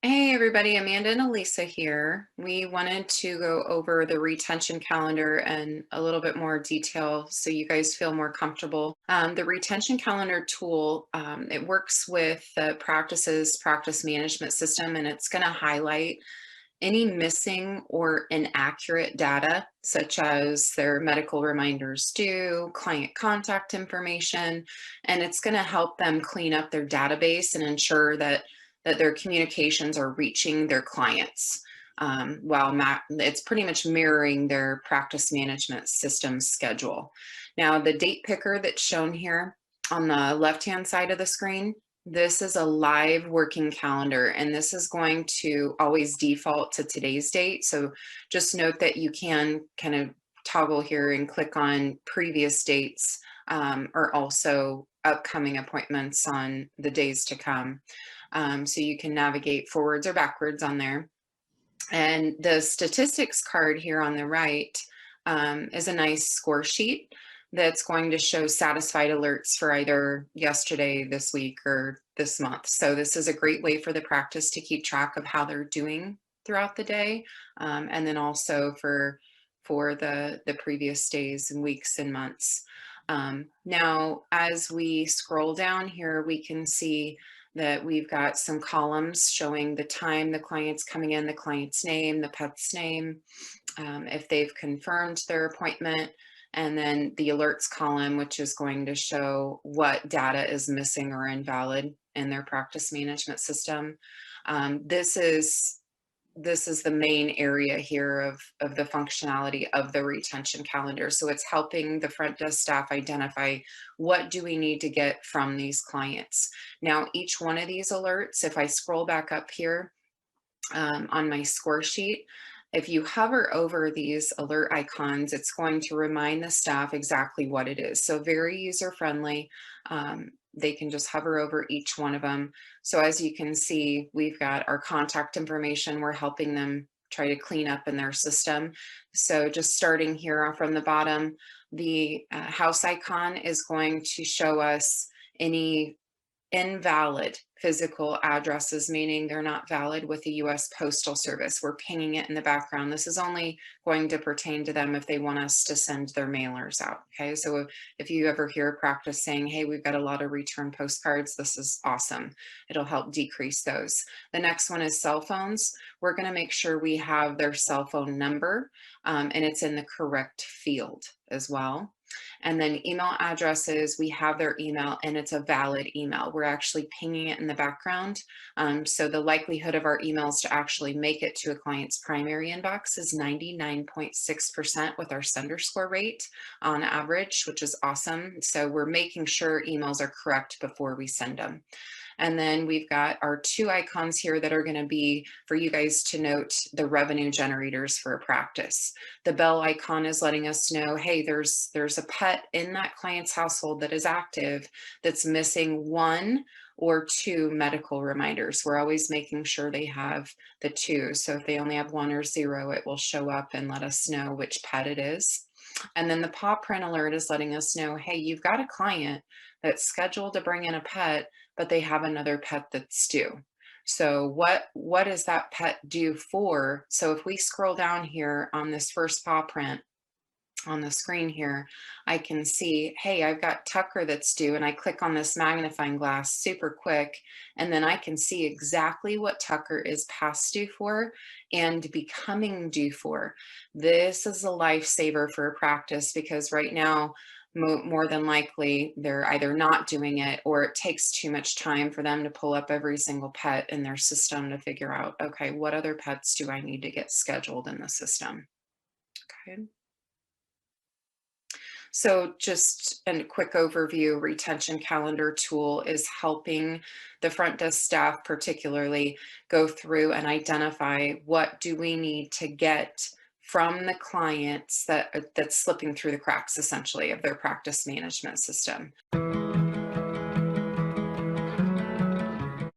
Hey everybody, Amanda and Alisa here. We wanted to go over the retention calendar and a little bit more detail so you guys feel more comfortable. The retention calendar tool, it works with the practice management system, and it's going to highlight any missing or inaccurate data, such as their medical reminders due, client contact information, and it's going to help them clean up their database and ensure that their communications are reaching their clients. It's pretty much mirroring their practice management system schedule. Now, the date picker that's shown here on the left-hand side of the screen, this is a live working calendar, and this is going to always default to today's date. So just note that you can kind of toggle here and click on previous dates, or also upcoming appointments on the days to come. So you can navigate forwards or backwards on there. And the statistics card here on the right is a nice score sheet that's going to show satisfied alerts for either yesterday, this week, or this month. So this is a great way for the practice to keep track of how they're doing throughout the day, and then also for the previous days and weeks and months. Now, as we scroll down here, we can see that we've got some columns showing the time the client's coming in, the client's name, the pet's name, if they've confirmed their appointment, and then the alerts column, which is going to show what data is missing or invalid in their practice management system. This is the main area here of the functionality of the retention calendar. So it's helping the front desk staff identify what do we need to get from these clients. Now, each one of these alerts, if I scroll back up here on my score sheet, if you hover over these alert icons, it's going to remind the staff exactly what it is. So very user-friendly. They can just hover over each one of them. So as you can see, we've got our contact information. We're helping them try to clean up in their system. So just starting here from the bottom, the house icon is going to show us any invalid physical addresses, meaning they're not valid with the US Postal Service. We're pinging it in the background. This is only going to pertain to them if they want us to send their mailers out. Okay, so if you ever hear a practice saying, hey, we've got a lot of return postcards, this is awesome. It'll help decrease those. The next one is cell phones. We're going to make sure we have their cell phone number, and it's in the correct field as well. And then email addresses, we have their email and it's a valid email. We're actually pinging it in the background. So the likelihood of our emails to actually make it to a client's primary inbox is 99.6% with our sender score rate on average, which is awesome. So we're making sure emails are correct before we send them. And then we've got our two icons here that are going to be for you guys to note the revenue generators for a practice. The bell icon is letting us know, hey, there's a pet in that client's household that is active that's missing one or two medical reminders. We're always making sure they have the two. So if they only have one or zero, it will show up and let us know which pet it is. And then the paw print alert is letting us know, hey, you've got a client that's scheduled to bring in a pet, but they have another pet that's due. So what is that pet due for? So if we scroll down here on this first paw print on the screen here, I can see, hey, I've got Tucker that's due, and I click on this magnifying glass super quick, and then I can see exactly what Tucker is past due for and becoming due for. This is a lifesaver for a practice because right now, more than likely, they're either not doing it or it takes too much time for them to pull up every single pet in their system to figure out, okay, what other pets do I need to get scheduled in the system? Okay. So just a quick overview, retention calendar tool is helping the front desk staff particularly go through and identify what do we need to get from the clients that's slipping through the cracks essentially of their practice management system.